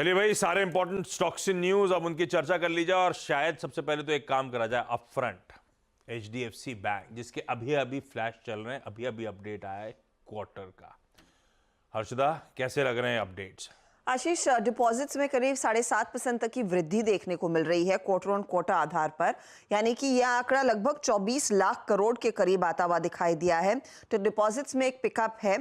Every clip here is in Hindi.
चलिए भाई, सारे इंपॉर्टेंट स्टॉक्स इन न्यूज अब उनकी चर्चा कर ली जाए। और शायद सबसे पहले तो एक काम करा जाए अपफ्रंट। एचडीएफसी बैंक, जिसके अभी अभी फ्लैश चल रहे हैं, अभी अभी अपडेट आया है क्वार्टर का। हर्षदा, कैसे लग रहे हैं अपडेट्स? आशीष, डिपॉजिट्स में करीब 7.5% तक की वृद्धि देखने को मिल रही है क्वार्टर ऑन क्वार्टर आधार पर। यानी कि यह आंकड़ा लगभग 24 लाख करोड़ के करीब आता हुआ दिखाई दिया है। तो डिपॉजिट्स में एक पिकअप है।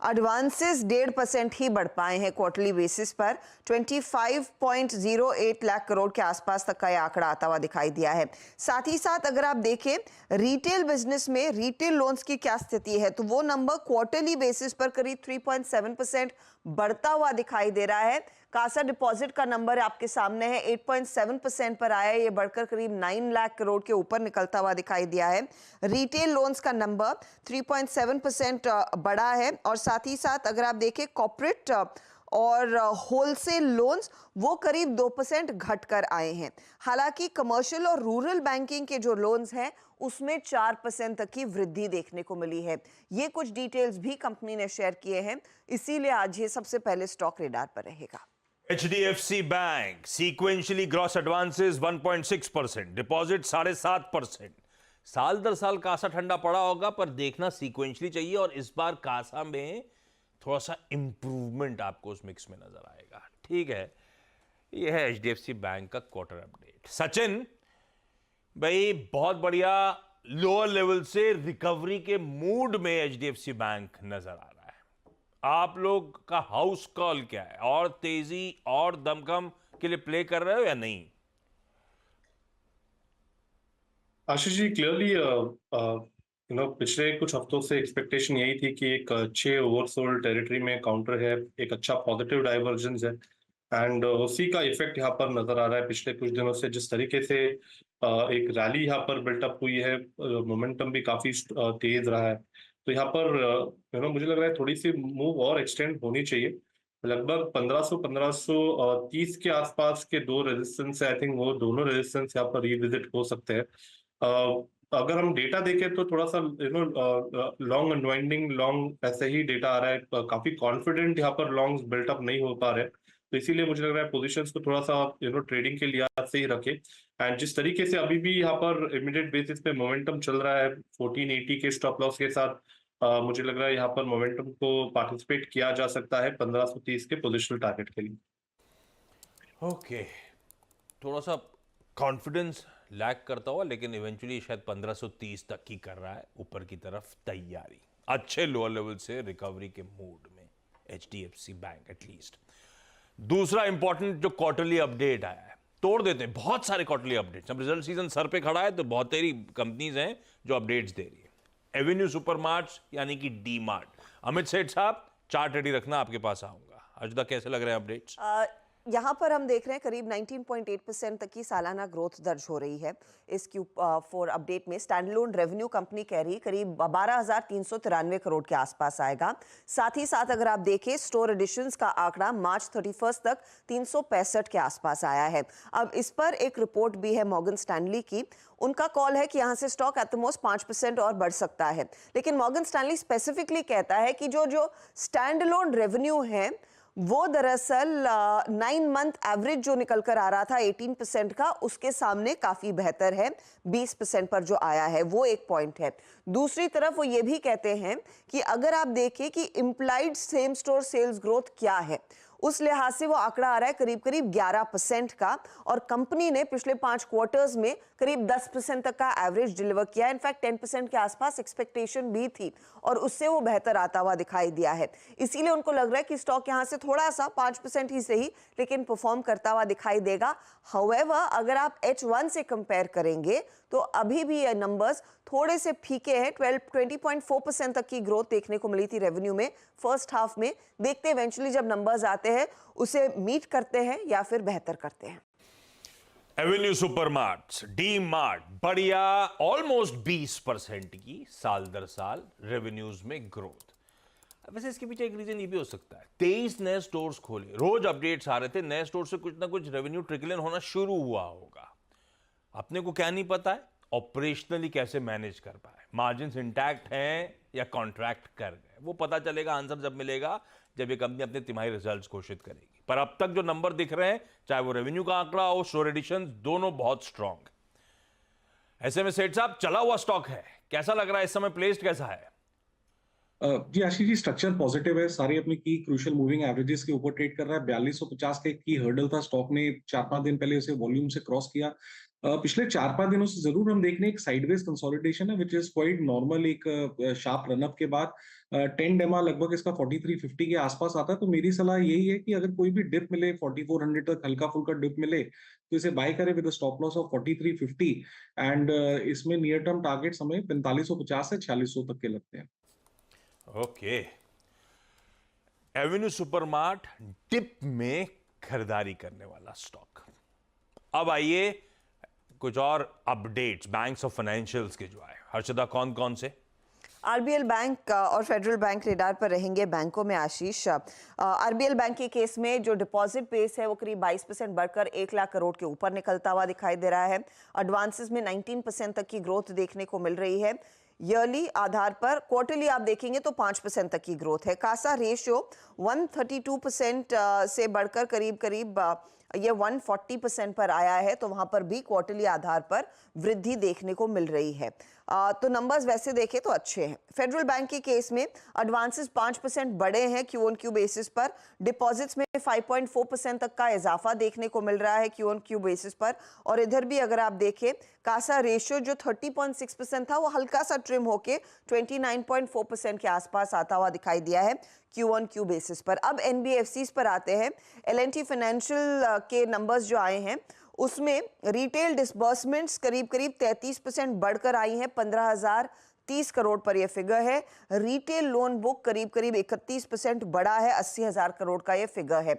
एडवांसेस 1.5% ही बढ़ पाए हैं क्वार्टरली बेसिस पर। 25.08 लाख करोड़ के आसपास तक का यह आंकड़ा आता हुआ दिखाई दिया है। साथ ही साथ अगर आप देखें रिटेल बिजनेस में रिटेल लोन्स की क्या स्थिति है, तो वो नंबर क्वार्टरली बेसिस पर करीब 3.7% बढ़ता हुआ दिखाई दे रहा है। कासा डिपॉजिट का नंबर आपके सामने है, 8.7% पर आया है। ये बढ़कर करीब 9 लाख करोड़ के ऊपर निकलता हुआ दिखाई दिया है। रिटेल लोन्स का नंबर 3.7% बढ़ा है। और साथ ही साथ अगर आप देखें कॉर्पोरेट और होलसेल लोन्स, वो करीब 2% घटकर आए हैं। हालांकि कमर्शियल और रूरल बैंकिंग के जो लोन्स हैं उसमें 4% तक की वृद्धि देखने को मिली है। ये कुछ डिटेल्स भी कंपनी ने शेयर किए हैं, इसीलिए आज ये सबसे पहले स्टॉक रेडार पर रहेगा। HDFC bank sequentially gross advances 1.6%, deposit 7.5%। साल दर साल कासा ठंडा पड़ा होगा, पर देखना सीक्वेंशली चाहिए। और इस बार कासा में थोड़ा सा इंप्रूवमेंट आपको उस मिक्स में नजर आएगा। ठीक है, यह है एचडीएफसी बैंक का क्वार्टर अपडेट। सचिन भाई, बहुत बढ़िया। लोअर लेवल से रिकवरी के मूड में एचडीएफसी बैंक नजर आ रहा है। आप लोग का हाउस कॉल क्या है? और तेजी और दमखम के लिए प्ले कर रहे हो या नहीं? आशीष जी, क्लियरली पिछले कुछ हफ्तों से एक्सपेक्टेशन यही थी कि एक अच्छे ओवरसोल्ड टेरिटरी में काउंटर है, एक अच्छा पॉजिटिव डाइवर्जेंस है। एंड उसी का इफेक्ट यहाँ पर नजर आ रहा है पिछले कुछ दिनों से। जिस तरीके से एक रैली यहाँ पर बिल्टअप हुई है, मोमेंटम भी काफी तेज रहा है। तो यहाँ पर मुझे लग रहा है थोड़ी सी मूव और एक्सटेंड होनी चाहिए। लगभग 1530 के आसपास के दो रेजिस्टेंस है, आई थिंक वो दोनों रेजिस्टेंस यहाँ पर रिविजिट हो सकते हैं। अगर हम डेटा देखें तो थोड़ा सा लॉन्ग अनवाइंडिंग लॉन्ग ऐसे ही डेटा आ रहा है। काफी कॉन्फिडेंट यहाँ पर लॉन्ग्स बिल्टअप नहीं हो पा रहे। तो इसीलिए मुझे लग रहा है पोजीशंस को थोड़ा सा ट्रेडिंग के लिहाज से ही रखें। एंड जिस तरीके से अभी भी यहाँ पर इमीडिएट बेसिस पे मोमेंटम चल रहा है 1480 के स्टॉप लॉस के साथ, मुझे लग रहा है यहाँ पर मोमेंटम को पार्टिसिपेट किया जा सकता है 1530 के पोजिशनल टारगेट के लिए। ओके, थोड़ा सा कॉन्फिडेंस लैग करता हुआ, लेकिन इवेंचुअली शायद 1530 तक की कर रहा है ऊपर की तरफ तैयारी। अच्छे लोअर लेवल से रिकवरी के मूड में एचडीएफसी बैंक एटलीस्ट। दूसरा इंपॉर्टेंट जो क्वार्टरली अपडेट आया है, तोड़ देते हैं बहुत सारे क्वार्टरली अपडेट्स। अब रिजल्ट सीजन सर पे खड़ा है तो बहुत सारी कंपनीज हैं जो अपडेट्स दे रही है। एवेन्यू सुपरमार्ट्स यानी कि डी मार्ट। अमित सेठ साहब, चार्ट रेडी रखना, आपके पास आऊंगा। अजदा, कैसे लग रहे हैं अपडेट्स? यहाँ पर हम देख रहे हैं करीब 19.8% तक की सालाना ग्रोथ दर्ज हो रही है। इस Q4 अपडेट में स्टैंडअलोन रेवेन्यू कंपनी कह रही करीब 12,393 करोड़ के आसपास आएगा। साथ ही साथ अगर आप देखें स्टोर एडिशंस का आंकड़ा मार्च 31 तक 365 के आसपास आया है। अब इस पर एक रिपोर्ट भी है मॉर्गन स्टैनली की। उनका कॉल है कि यहाँ से स्टॉक एट द मोस्ट 5% और बढ़ सकता है। लेकिन मॉर्गन स्टैनली स्पेसिफिकली कहता है कि जो स्टैंडअलोन रेवेन्यू है वो दरअसल 9 मंथ एवरेज जो निकल कर आ रहा था 18% का, उसके सामने काफी बेहतर है। 20% पर जो आया है वो एक पॉइंट है। दूसरी तरफ वो ये भी कहते हैं कि अगर आप देखें कि implied same store sales growth क्या है, उस लिहाज से वो आंकड़ा आ रहा है करीब करीब 11% का। और कंपनी ने पिछले 5 क्वार्टर्स में करीब 10% तक का एवरेज डिलीवर किया। इनफैक्ट 10% के आसपास एक्सपेक्टेशन भी थी और उससे वो बेहतर आता हुआ दिखाई दिया है। इसीलिए उनको लग रहा है कि स्टॉक यहां से थोड़ा सा 5% ही सही, लेकिन परफॉर्म करता हुआ दिखाई देगा। हाउएवर, अगर आप H1 से कंपेयर करेंगे तो अभी भी ये नंबर्स थोड़े से फीके हैं। 20.4% तक की ग्रोथ देखने को मिली थी रेवेन्यू में फर्स्ट हाफ में। देखते हैं इवेंचुअली जब नंबर्स आते हैं उसे मीट करते हैं या फिर बेहतर करते हैं। एवेन्यू सुपरमार्ट्स, डी मार्ट, बढ़िया, ऑलमोस्ट 20% की साल दर साल रेवेन्यूज में ग्रोथ। वैसे इसके पीछे एक रीजन ये भी हो सकता है, 23 नए स्टोर्स खोले, रोज अपडेट्स आ रहे थे, नए स्टोर से कुछ ना कुछ रेवेन्यू ट्रिकल इन होना शुरू हुआ होगा। अपने को क्या नहीं पता है ऑपरेशनली कैसे मैनेज कर पाए, मार्जिन्स इंटैक्ट हैं या कॉन्ट्रैक्ट कर गए, वो पता चलेगा आंसर जब मिलेगा, जब ये कंपनी अपने तिमाही रिजल्ट्स घोषित करेगी। पर अब तक जो नंबर दिख रहे हैं, चाहे वो रेवेन्यू का आंकड़ा हो, स्टोर एडिशन, दोनों बहुत स्ट्रांग। ऐसे में सेठ साहब, चला हुआ स्टॉक है, कैसा लग रहा है इस समय, प्लेस्ड कैसा है? जी आशीष जी, स्ट्रक्चर पॉजिटिव है। सारी अपनी की क्रूशियल मूविंग एवरेजेस के ऊपर ट्रेड कर रहा है। 4250 का एक की हर्डल था, स्टॉक ने 4-5 दिन पहले उसे वॉल्यूम से क्रॉस किया। पिछले 4-5 दिनों से जरूर हम देख रहे हैं एक साइडवेज कंसोलिडेशन है, विच इज क्वाइट नॉर्मल। एक शार्प रनअप के बाद 10 डेमा लगभग इसका 4350 के आसपास आता है। तो मेरी सलाह यही है कि अगर कोई भी डिप मिले 4400 तक, हल्का फुल्का डिप मिले, तो इसे बाय करें with stop loss of 4350। And इसमें नियर टर्म टारगेट्स हमें 4550 से 4600 तक के लगते हैं। ओके, एवेन्यू सुपरमार्ट डिप में खरीदारी करने वाला स्टॉक। अब आइए कुछ और अपडेट्स बैंक्स और फाइनेंशियल्स के जो आए। हर्षदा, कौन कौन से? आरबीएल बैंक और फेडरल बैंक रेडार पर रहेंगे बैंकों में आशीष। आरबीएल बैंक के केस में जो डिपॉजिट बेस है वो करीब 22% बढ़कर 1 लाख करोड़ के ऊपर निकलता हुआ दिखाई दे रहा है। एडवांसेस में 19% तक की ग्रोथ देखने को मिल रही है। ईयरली आधार पर, क्वार्टरली आप देखेंगे तो 5% तक की ग्रोथ है। कासा रेशियो 132% से बढ़कर करीब ये 140% पर आया है, तो वहां पर भी क्वार्टरली आधार पर वृद्धि देखने को मिल रही है। तो नंबर्स वैसे देखें तो अच्छे हैं। फेडरल बैंक के केस में एडवांसेस 5% बढ़े हैं क्यू ऑन क्यू बेसिस पर। डिपॉजिट्स में 5.4% तक का इजाफा देखने को मिल रहा है क्यू ऑन क्यू बेसिस पर। और इधर भी अगर आप देखें, कासा रेशियो जो 30.6% था वो हल्का सा ट्रिम होके 29.4% के आसपास आता हुआ दिखाई दिया है क्यू ऑन क्यू बेसिस पर। अब एनबीएफसीज पर आते हैं। एल&टी फाइनेंशियल के नंबर्स जो आए हैं उसमें रिटेल डिसबर्समेंट्स करीब 33% बढ़कर आई हैं, 15,030 करोड़ पर यह फिगर है। रिटेल लोन बुक करीब 31% बढ़ा है, 80,000 करोड़ का यह फिगर है।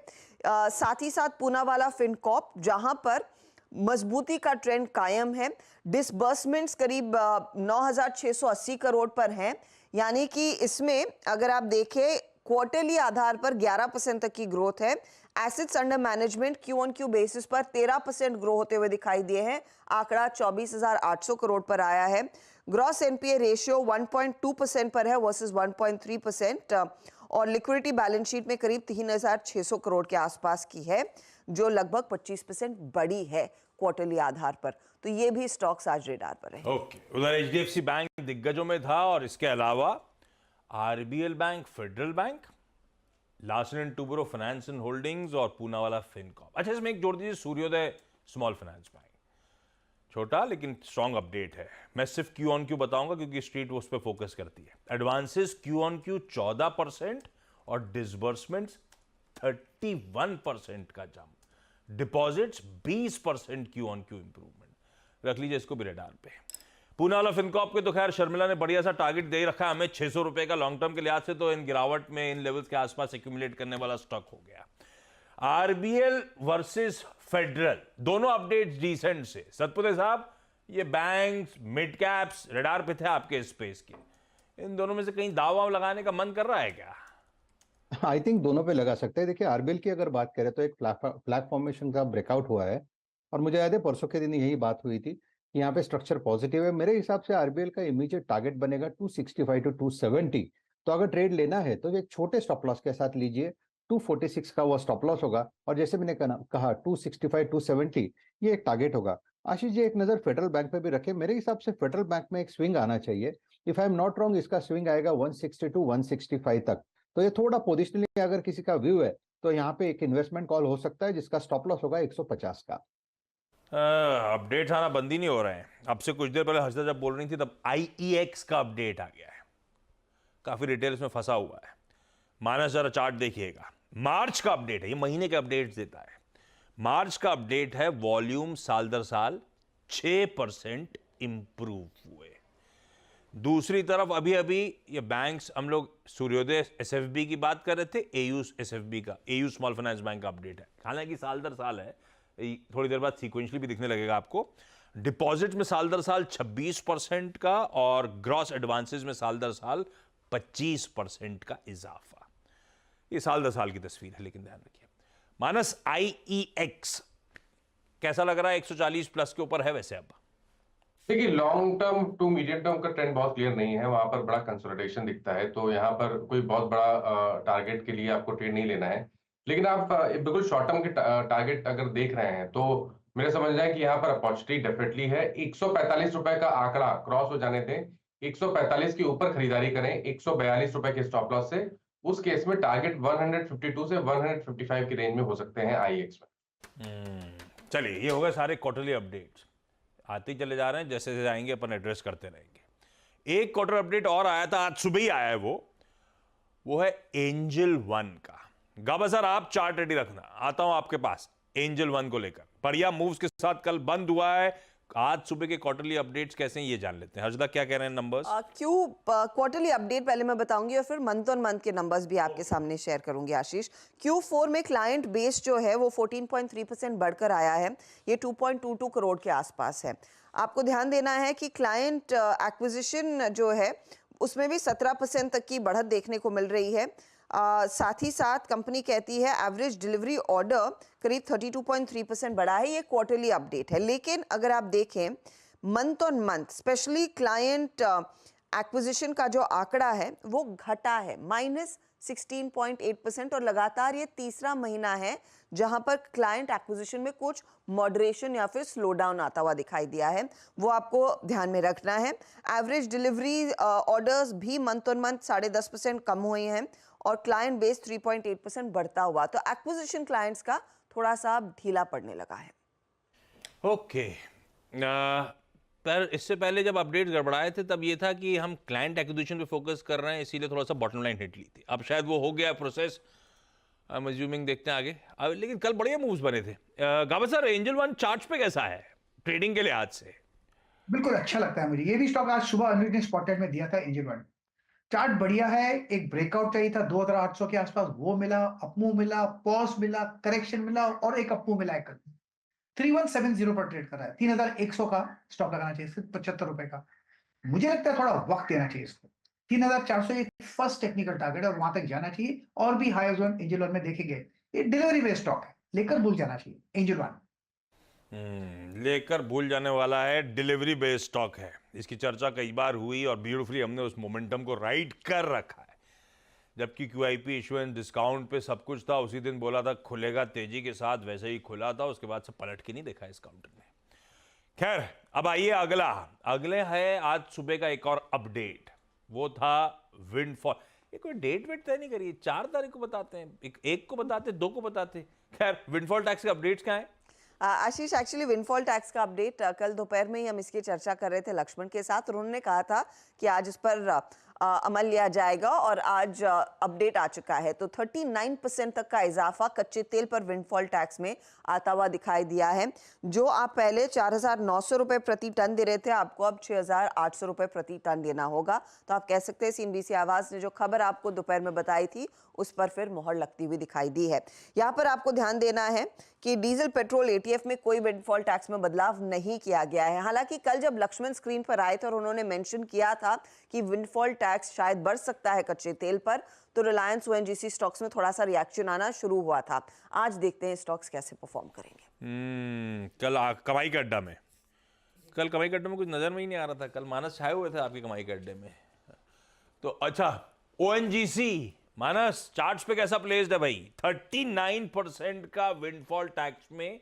साथ ही साथ पूनावाला फिनकॉर्प, जहां पर मजबूती का ट्रेंड कायम है। डिसबर्समेंट्स करीब 9,680 करोड़ पर हैं, यानी कि इसमें अगर आप देखें क्वार्टरली आधार पर 11% तक की ग्रोथ है। Assets under management Q on Q basis पर 13% ग्रो होते हुए दिखाई दिए हैं, आंकड़ा 24,800 करोड़ पर आया है। ग्रॉस एनपीए रेशियो 1.2% पर है वर्सेस 1.3%। और लिक्विडिटी बैलेंस शीट में करीब 3,600 करोड़ के आसपास की है, जो लगभग 25% बड़ी है क्वार्टरली आधार पर। तो ये भी स्टॉक्स आज रेडार पर है। ओके, उधर एचडीएफसी बैंक दिग्गजों में था, और इसके अलावा RBL bank, federal bank, Larsen and Toubro finance and holdings और पूनावाला फिनकॉर्प। अच्छा, इसमें एक जोड़ दीजिए सूर्योदय स्मॉल फाइनेंस बैंक। छोटा लेकिन स्ट्रॉन्ग अपडेट है। मैं सिर्फ क्यू ऑन क्यू बताऊंगा क्योंकि स्ट्रीट उस पर फोकस करती है। एडवांसेस क्यू ऑन क्यू 14% और डिसबर्समेंट्स 31% का jump. Deposits 20% Q on Q improvement. रख लीजिए इसको भी रेडार पे। पूनावाला फिनकॉर्प के तो खैर शर्मिला ने बढ़िया सा टारगेट दे रखा है हमें 600 रुपए का। लॉन्ग टर्म के लिहाज से तो इन गिरावट में, इन लेवल्स के आसपास एक्यूमुलेट करने वाला स्टॉक हो गया। आरबीएल वर्सेस फेडरल, दोनों अपडेट्स डिसेंट से। सतपुते साहब, ये बैंक्स, मिड कैप्स रेडार पे थे आपके स्पेस के, इन दोनों में से कहीं दावा लगाने का मन कर रहा है क्या? आई थिंक दोनों पे लगा सकते हैं। देखिए, आरबीएल की अगर बात करें तो एक फ्लैग फॉर्मेशन का ब्रेकआउट हुआ है, और मुझे याद है परसों के दिन यही बात हुई थी कि यहाँ पे स्ट्रक्चर पॉजिटिव है। मेरे हिसाब से आरबीएल का इमीडिएट टारगेट बनेगा 265 to 270। तो अगर ट्रेड लेना है तो एक छोटे स्टॉप लॉस के साथ लीजिए। 246 का वो स्टॉप लॉस होगा, और जैसे मैंने कहा 265 270 ये एक टारगेट होगा। आशीष जी, एक नजर फेडरल बैंक पे भी रखें। मेरे हिसाब से फेडरल बैंक में एक स्विंग आना चाहिए। If I am not wrong, इसका स्विंग आएगा 160 to 165 तक। तो ये थोड़ा पोजिशनली अगर किसी का व्यू है तो यहाँ पे एक इन्वेस्टमेंट कॉल हो सकता है, जिसका स्टॉप लॉस होगा 150 का। अपडेट्स आना बंद ही नहीं हो रहे हैं। अब से कुछ देर पहले हर्षदा जब बोल रही थी तब आईईएक्स का अपडेट आ गया है। काफी रिटेल इसमें फंसा हुआ है। माइनस जरा चार्ट देखिएगा। मार्च का अपडेट है, ये महीने के अपडेट्स देता है। मार्च का अपडेट है, वॉल्यूम साल दर साल 6% इंप्रूव हुए। दूसरी तरफ अभी अभी ये बैंक्स, हम लोग सूर्योदय एसएफबी की बात कर रहे थे, एयू एसएफबी का, एयू स्मॉल फाइनेंस बैंक का अपडेट है। हालांकि साल दर साल है, थोड़ी देर बाद सीक्वेंशियली भी दिखने लगेगा आपको। डिपॉजिट में साल दर साल 26% का, और ग्रॉस एडवांसेस में साल दर साल 25% का इजाफा। ये साल दर साल की तस्वीर है, लेकिन ध्यान रखिए। मानस, आईईएक्स कैसा लग रहा है? 140 प्लस के ऊपर है वैसे अब। देखिए, long term to medium term का ट्रेंड बहुत क्लियर नहीं है, वहां पर बड़ा कंसोलिडेशन दिखता है, तो यहाँ पर कोई बहुत बड़ा टारगेट के लिए आपको ट्रेड नहीं लेना है। लेकिन आप बिल्कुल शॉर्ट टर्म के टारगेट अगर देख रहे हैं तो मेरे समझ रहे हैं कि यहाँ पर अपॉर्चुनिटी डेफिनेटली है। 145 रुपए का आंकड़ा क्रॉस हो जाने दें, 145 के ऊपर खरीदारी करें 142 रुपए के स्टॉप लॉस से। उस केस में टारगेट 152 से 155 की रेंज में हो सकते हैं आईएक्स में। चलिए, ये हो गए सारे क्वार्टरली अपडेट्स। आते ही चले जा रहे हैं, जैसे जैसे आएंगे अपन एड्रेस करते रहेंगे। एक क्वार्टर अपडेट और आया था, आज सुबह ही आया है, वो है एंजल वन का। गाबा सर, आप चार्ट रेडी रखना, आता हूं आपके पास एंजल वन को लेकर। बढ़िया मूव्स के साथ कल बंद हुआ है। आज सुबह के क्वार्टरली अपडेट्स कैसे हैं ये जान लेते हैं। हर्षदा, क्या कह रहे हैं नंबर्स? क्वार्टरली अपडेट पहले मैं बताऊंगी और फिर मंथ ऑन मंथ के नंबर्स भी आपके सामने शेयर करूंगी आशीष। Q4 में क्लाइंट बेस जो है वो 14.3% बढ़कर आया है, ये 2.22 करोड़ के आसपास है। आपको ध्यान देना है कि क्लाइंट एक्विजिशन जो है उसमें भी 17% तक की बढ़त देखने को मिल रही है। साथ ही साथ कंपनी कहती है एवरेज डिलीवरी ऑर्डर करीब 32.3% बढ़ा है। ये क्वार्टरली अपडेट है, लेकिन अगर आप देखें month on month specially client acquisition का जो आंकड़ा है वो घटा है -16.8% और लगातार ये तीसरा महीना है जहां पर क्लाइंट एक्विजिशन में कुछ मॉडरेशन या फिर स्लो डाउन आता हुआ दिखाई दिया है, वो आपको ध्यान में रखना है। एवरेज डिलीवरी ऑर्डर्स भी मंथ ऑन मंथ 10.5% कम हुए हैं और क्लाइंट बेस 3.8% बढ़ता हुआ, तो एक्विजिशन क्लाइंट्स का थोड़ा सा ढीला पड़ने लगा है। ओके, पर इससे पहले जब अपडेट गड़बड़ाए थे तब ये था कि हम क्लाइंट एक्विजिशन पे फोकस कर रहे हैं, इसीलिए थोड़ा सा बॉटम लाइन हिट ली थी। अब शायद वो हो गया प्रोसेस, आई एम अज्यूमिंग, देखते हैं आगे। लेकिन कल बढ़िया मूव्स बने थे। गाबा सर, एंजल वन चार्ट पे कैसा है ट्रेडिंग के लिहाज से? बिल्कुल अच्छा लगता है मुझे। ये भी स्टॉक आज सुबह अनिल ने स्पॉटेड में दिया था एंजल वन। चार्ट बढ़िया है, एक ब्रेकआउट चाहिए था 2800 के आसपास, वो मिला, अपमूव मिला, पॉज मिला, करेक्शन मिला और एक अपमूव मिला। 3170 पर ट्रेड कर रहा है। 3100 का स्टॉप लगाना चाहिए, सिर्फ 75 रुपए का। मुझे लगता है थोड़ा वक्त देना चाहिए इसको। 3400 एक फर्स्ट टेक्निकल टारगेट है और वहां तक जाना चाहिए, और भी हाई जोन एंजल वन में देखेंगे। ये डिलीवरी बेस्ड स्टॉक है, लेकर भूल जाना चाहिए एंजल वन। लेकर भूल जाने वाला है, डिलीवरी बेस्ड स्टॉक है। इसकी चर्चा कई बार हुई और ब्यूटीफुली हमने उस मोमेंटम को राइड कर रखा है। जबकि QIP इशुएंस डिस्काउंट पे सब कुछ था, उसी दिन बोला था खुलेगा तेजी के साथ, वैसे ही खुला था, उसके बाद से पलट के नहीं देखा इस काउंटर ने। खैर, अब आइए अगले है आज सुबह का एक और अपडेट, वो था विंडफॉल। ये कोई डेट वेट तय नहीं करिए, 4 तारीख को बताते हैं, एक को बताते, 2 को बताते। खैर, विंडफॉल टैक्स के अपडेट्स क्या है? आशीष, एक्चुअली विंडफॉल टैक्स का अपडेट कल दोपहर में ही हम इसकी चर्चा कर रहे थे लक्ष्मण के साथ, और उन्होंने कहा था कि आज इस पर अमल लिया जाएगा और आज अपडेट आ चुका है। तो 39% तक का इजाफा कच्चे तेल पर विंडफॉल टैक्स में आता हुआ दिखाई दिया है। जो आप पहले 4,900 रुपए प्रति टन दे रहे थे, आपको अब 6,800 रुपए प्रति टन देना होगा। तो आप कह सकते हैं CNBC आवाज ने जो खबर आपको दोपहर में बताई थी उस पर फिर मोहर लगती हुई दिखाई दी है। यहाँ पर आपको ध्यान देना है कि डीजल पेट्रोल ATF में कोई विंडफॉल टैक्स में बदलाव नहीं किया गया है। हालांकि कल जब लक्ष्मण स्क्रीन पर आए थे और उन्होंने मेंशन किया था कि विंडफॉल टैक्स शायद बढ़ सकता है कच्चे तेल पर, तो रिलायंस ONGC स्टॉक्स में थोड़ा सा रिएक्शन आना शुरू हुआ था। आज देखते हैं स्टॉक्स कैसे परफॉर्म करेंगे। कल कमाई के अड्डा में, कल कमाई के अड्डे में कुछ नजर में ही नहीं आ रहा था। कल मानस छाए हुए थे आपकी कमाई के अड्डे में। तो अच्छा, ONGC मानस चार्ट्स पे कैसा प्लेस्ड है भाई? 39% का विंडफॉल टैक्स में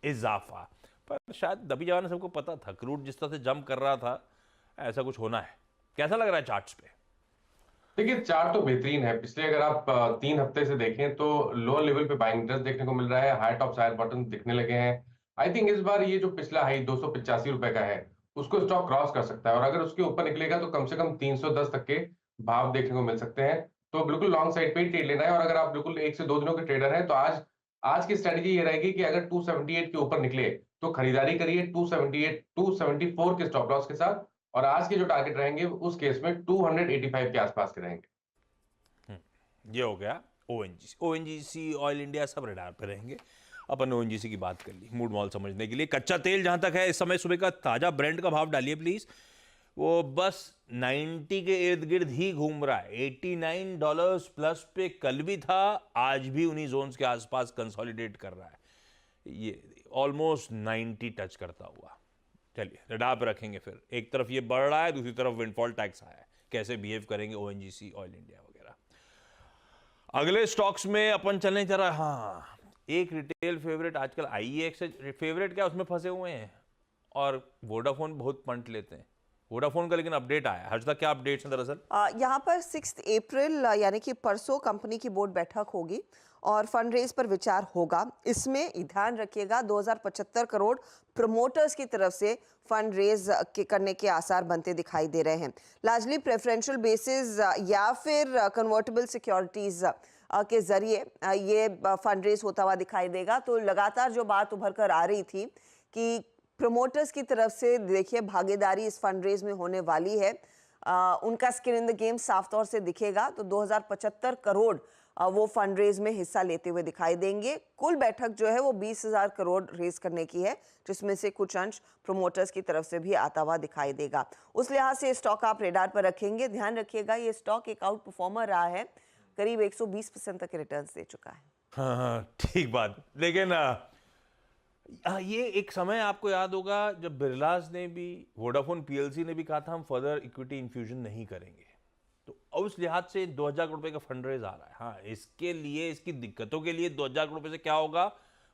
इजाफा। पर शायद दबी जवाना सबको पता था, क्रूड जिस तरह से जंप कर रहा था, ऐसा कुछ होना है। कैसा लग रहा है चार्ट्स पे? देखिए, चार्ट तो बेहतरीन है। पिछले अगर आप 3 हफ्ते से देखें तो लोअर लेवल पे बाइंग इंटरेस्ट देखने को मिल रहा है, हाई टॉप हायर बटन दिखने लगे हैं। आई थिंक इस बार ये जो पिछला हाई 285 रुपए का है उसको स्टॉक क्रॉस कर सकता है, और अगर उसके ऊपर निकलेगा तो कम से कम 310 तक के भाव देखने को मिल सकते हैं। तो बिल्कुल लॉन्ग साइड पे ही ट्रेड लेना है, और अगर आप बिल्कुल 1 से 2 दिनों के ट्रेडर हैं तो आज की स्ट्रेटेजी ये रहेगी कि अगर 278 के ऊपर निकले तो खरीदारी करिए 278 274 के स्टॉप लॉस के साथ, और आज के जो टारगेट रहेंगे उस केस में 285 के आसपास के रहेंगे। ये हो गया ONGC ऑयल इंडिया सब रडार पे रहेंगे। अपन ONGC की बात कर ली मूड मॉल समझने के लिए। कच्चा तेल जहां तक है, इस समय सुबह का ताजा ब्रेंड का भाव डालिए प्लीज। वो बस 90 के इर्द गिर्द ही घूम रहा है। $89 प्लस पे कल भी था, आज भी उन्हीं जोन्स के आसपास कंसोलिडेट कर रहा है। ये ऑलमोस्ट 90 टच करता हुआ। चलिए रडार पे रखेंगे फिर। एक तरफ ये बढ़ रहा है, दूसरी तरफ विंडफॉल टैक्स आया है, कैसे बिहेव करेंगे ओएनजीसी, ऑयल इंडिया वगैरह। अगले स्टॉक्स में अपन चलने जरा, हाँ एक रिटेल फेवरेट आजकल आईईएक्स फेवरेट क्या उसमें फंसे हुए हैं, और वोडाफोन बहुत पंट लेते हैं। वोडाफोन का लेकिन अपडेट आया है। हर्षदा क्या अपडेट्स हैं दरअसल? यहाँ पर 6 अप्रैल यानी कि परसों कंपनी की बोर्ड बैठक होगी और फंड रेज पर विचार होगा। इसमें ध्यान रखिएगा 2075 करोड़ प्रमोटर्स की तरफ से फंड रेज करने के आसार बनते दिखाई दे रहे हैं, लार्जली प्रेफरेंशियल बेसिस या फिर कन्वर्टेबल सिक्योरिटीज के जरिए ये फंड रेज होता हुआ दिखाई देगा। तो लगातार जो बात उभर कर आ रही थी कि प्रमोटर्स की तरफ से देखिए भागीदारी इस फंड रेज में होने वाली है, उनका स्किन इन द गेम साफ तौर से दिखेगा। तो 2075 करोड़ वो फंड रेज में हिस्सा लेते हुए दिखाई देंगे। कुल बैठक जो है वो 20,000 करोड़ रेज करने की है, जिसमें से कुछ अंश प्रोमोटर्स की तरफ से भी आता हुआ दिखाई देगा। उस लिहाज से स्टॉक आप रेडार पर रखेंगे। ध्यान रखिएगा ये स्टॉक एक आउट परफॉर्मर रहा है, करीब 120% तक रिटर्न दे चुका है। हाँ ठीक बात। लेकिन ये एक समय आपको याद होगा जब बिरलास ने भी, वोडाफोन पीएलसी ने भी कहा था हम फर्दर इक्विटी इन्फ्यूजन नहीं करेंगे। तो उस लिहाज से 2,000 करोड़ रुपए का फंड रेज आ रहा है। हाँ इसके लिए, इसकी दिक्कतों के लिए 2,000 करोड़ रुपए से क्या होगा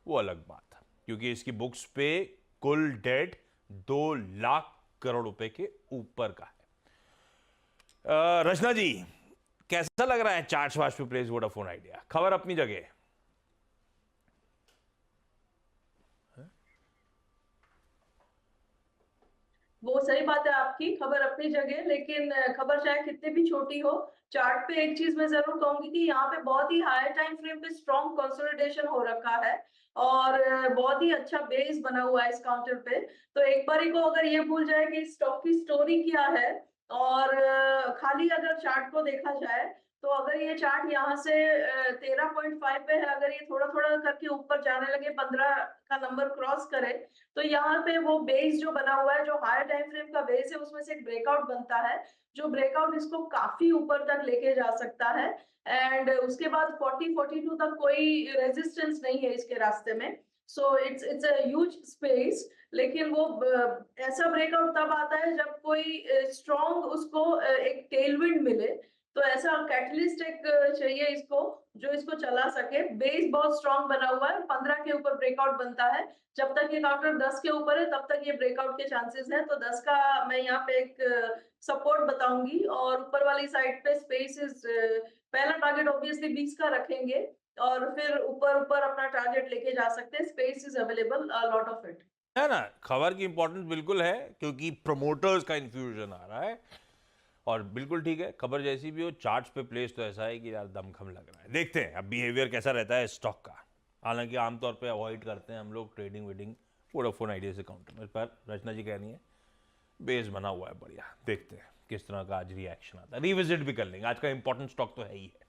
वो अलग बात है, क्योंकि इसकी बुक्स पे कुल डेट 2 लाख करोड़ रुपए के ऊपर का है। रचना जी कैसा लग रहा है चार्ट वार्ट पे प्लेस वोडाफोन आइडिया? खबर अपनी जगह, वो सही बात है आपकी, खबर अपनी जगह, लेकिन खबर चाहे कितनी भी छोटी हो, चार्ट पे एक चीज मैं जरूर कहूंगी कि यहाँ पे बहुत ही हाई टाइम फ्रेम पे स्ट्रॉन्ग कंसोलिडेशन हो रखा है और बहुत ही अच्छा बेस बना हुआ है इस काउंटर पे। तो एक बारी को अगर ये भूल जाए कि स्टॉक की स्टोरी क्या है और खाली अगर चार्ट को देखा जाए, तो अगर ये चार्ट यहाँ से 13.5 पे है, अगर ये थोड़ा थोड़ा करके ऊपर जाने लगे, 15 का नंबर क्रॉस करे, तो यहाँ पे वो बेस जो बना हुआ है, जो हायर टाइम फ्रेम का बेस है, उसमें से एक ब्रेकआउट बनता है, जो ब्रेकआउट इसको काफी ऊपर तक लेके जा सकता है। एंड उसके बाद 40-42 तक कोई रेजिस्टेंस नहीं है इसके रास्ते में। So it's a huge space, लेकिन वो ऐसा ब्रेकआउट तब आता है जब कोई स्ट्रॉन्ग उसको एक टेलविंड मिले। तो ऐसा कैटलिस्ट एक चाहिए इसको, जो इसको चला सके। बेस बहुत स्ट्रॉन्ग बना हुआ है, 15 के ऊपर ब्रेकआउट बनता है। जब तक ये काउंटर 10 के ऊपर है तब तक ये ब्रेकआउट के चांसेस है। तो 10 का मैं यहाँ पे एक सपोर्ट बताऊंगी और ऊपर वाली साइड पे स्पेसेस, पहला टारगेट ऑब्वियसली 20 का रखेंगे और फिर ऊपर ऊपर अपना टारगेट लेके जा सकते हैं। Space is available, lot of it है ना। खबर की इंपॉर्टेंस बिल्कुल है क्योंकि प्रमोटर्स का इन्फ्यूजन आ रहा है, और बिल्कुल ठीक है, खबर जैसी भी हो चार्ट्स पे प्लेस तो ऐसा है कि यार दमखम लग रहा है। देखते हैं अब बिहेवियर कैसा रहता है स्टॉक का। हालांकि आमतौर पे अवॉइड करते हैं हम लोग ट्रेडिंग वेडिंग वोडाफोन आइडिया से काउंटर में, पर रचना जी कहनी है बेस बना हुआ है बढ़िया। देखते हैं किस तरह का आज रिएक्शन आता है, रिविजिट भी कर लेंगे। आज का इंपॉर्टेंट स्टॉक तो है ही है।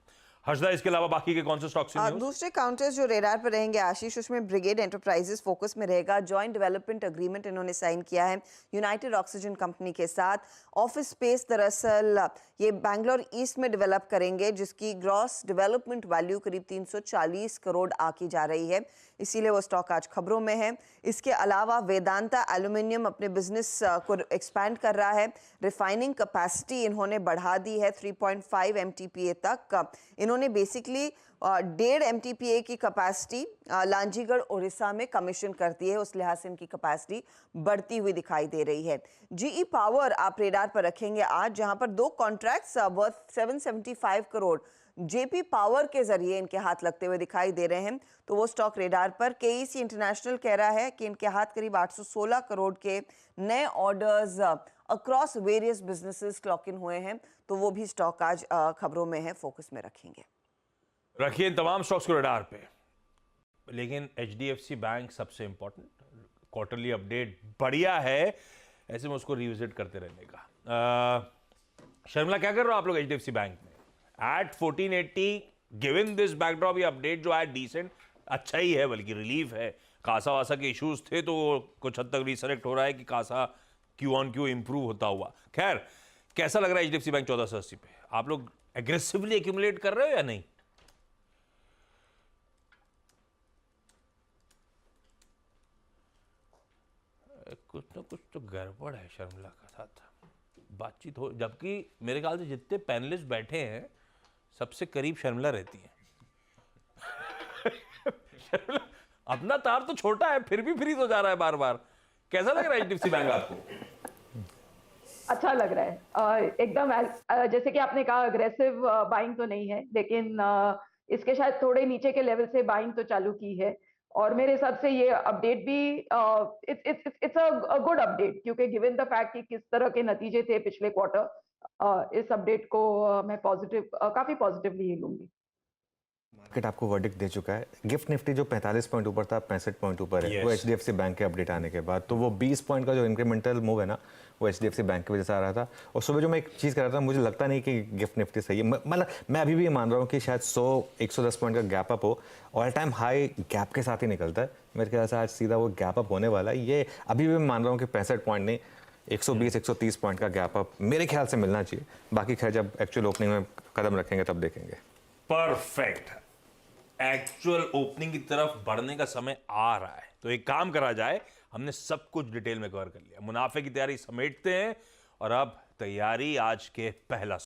हर्षदा इसके अलावा बाकी के कौन से स्टॉक से न्यूज़? दूसरे काउंटर्स जो रेडार पर रहेंगे आशीष, उसमें ब्रिगेड एंटरप्राइजेस फोकस में रहेगा। जॉइंट डेवलपमेंट एग्रीमेंट इन्होंने साइन किया है यूनाइटेड ऑक्सीजन कंपनी के साथ। ऑफिस स्पेस दरअसल ये बैंगलोर ईस्ट में डेवलप करेंगे, जिसकी ग्रॉस डेवलपमेंट वैल्यू करीब 340 करोड़ आकी जा रही है, इसीलिए वो स्टॉक आज खबरों में है। इसके अलावा वेदांता एल्यूमिनियम अपने बिजनेस को एक्सपैंड कर रहा है। रिफाइनिंग कैपेसिटी इन्होंने बढ़ा दी है 3.5 MTPA तक। इन्होंने बेसिकली 1.5 MTPA की कैपेसिटी लांजीगढ़ उड़ीसा में कमीशन कर दी है, उस लिहाज से इनकी कैपेसिटी बढ़ती हुई दिखाई दे रही है। जीई पावर आप रेडार पर रखेंगे आज, जहां पर 2 contracts worth 775 crore JP power के जरिए इनके हाथ लगते हुए दिखाई दे रहे हैं, तो वो स्टॉक रेडार पर। केईसी इंटरनेशनल कह रहा है कि इनके हाथ करीब 816 करोड़ के नए orders across various businesses clock in हुए हैं, तो वो भी स्टॉक आज खबरों में है, फोकस में रखेंगे। रखिए तमाम स्टॉक्स को रडार पे। लेकिन एचडीएफसी बैंक सबसे इंपॉर्टेंट, क्वार्टरली अपडेट बढ़िया है, ऐसे में उसको रिविजिट करते रहने का। शर्मिला क्या कर रहे हो आप लोग एचडीएफसी बैंक में एट 1480? गिवन दिस बैकड्रॉप, ये अपडेट जो है डिसेंट अच्छा ही है, बल्कि रिलीफ है। कासा वासा के इश्यूज थे तो कुछ हद तक रिसरेक्ट हो रहा है कि CASA Q on Q improve होता हुआ। खैर कैसा लग रहा है एचडीएफसी बैंक 1480 पे? आप लोग एग्रेसिवली एक्यूमुलेट कर रहे हो या नहीं? कुछ ना कुछ तो गड़बड़ है शर्मिला के साथ बातचीत हो, जबकि मेरे ख्याल से जितने पैनलिस्ट बैठे हैं सबसे करीब शर्मिला रहती है। शर्मिला, अपना तार तो छोटा है फिर भी फ्रीज हो जा रहा है बार बार। कैसा लग रहा है एचडीएफसी बैंक आपको? अच्छा लग रहा है एकदम जैसे कि आपने कहा अग्रेसिव बाइंग तो नहीं है, लेकिन इसके शायद थोड़े नीचे के लेवल से बाइंग तो चालू की है और मेरे हिसाब से ये अपडेट भी इट्स अ गुड अपडेट, क्योंकि गिवन द फैक्ट कि किस तरह के नतीजे थे पिछले क्वार्टर, इस अपडेट को मैं काफी पॉजिटिवली लूंगी। मार्केट आपको वर्डिक्ट दे चुका है। गिफ्ट निफ्टी जो 45 पॉइंट ऊपर था 65 पॉइंट ऊपर है, वो एचडीएफसी बैंक के अपडेट आने के बाद, तो वो 20 पॉइंट का जो इंक्रीमेंटल मूव है ना, वो एचडीएफसी बैंक की वजह से आ रहा था। और सुबह जो मैं एक चीज़ कर रहा था, मुझे लगता नहीं कि गिफ्ट निफ्टी सही है, मतलब मैं अभी भी ये मान रहा हूँ कि शायद 100-110 पॉइंट का गैप अप हो, ऑल टाइम हाई गैप के साथ ही निकलता है। मेरे ख्याल से आज सीधा वो गैप अप होने वाला है। ये अभी भी मैं मान रहा हूँ कि 65 पॉइंट नहीं, 120-130 पॉइंट का गैप अप मेरे ख्याल से मिलना चाहिए। बाकी खैर जब एक्चुअल ओपनिंग में कदम रखेंगे तब देखेंगे। परफेक्ट, एक्चुअल ओपनिंग की तरफ बढ़ने का समय आ रहा है, तो एक काम करा जाए, हमने सब कुछ डिटेल में कवर कर लिया, मुनाफे की तैयारी समेटते हैं और अब तैयारी आज के पहला।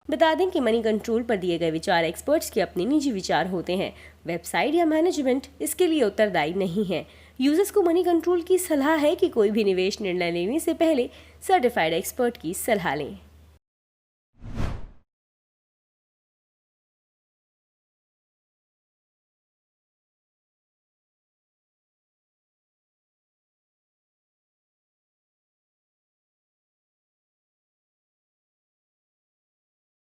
बता दें कि मनी कंट्रोल पर दिए गए विचार एक्सपर्ट्स के अपने निजी विचार होते हैं। वेबसाइट या मैनेजमेंट इसके लिए उत्तरदायी नहीं है। यूजर्स को मनी कंट्रोल की सलाह है कि कोई भी निवेश निर्णय लेने से पहले सर्टिफाइड एक्सपर्ट की सलाह लें।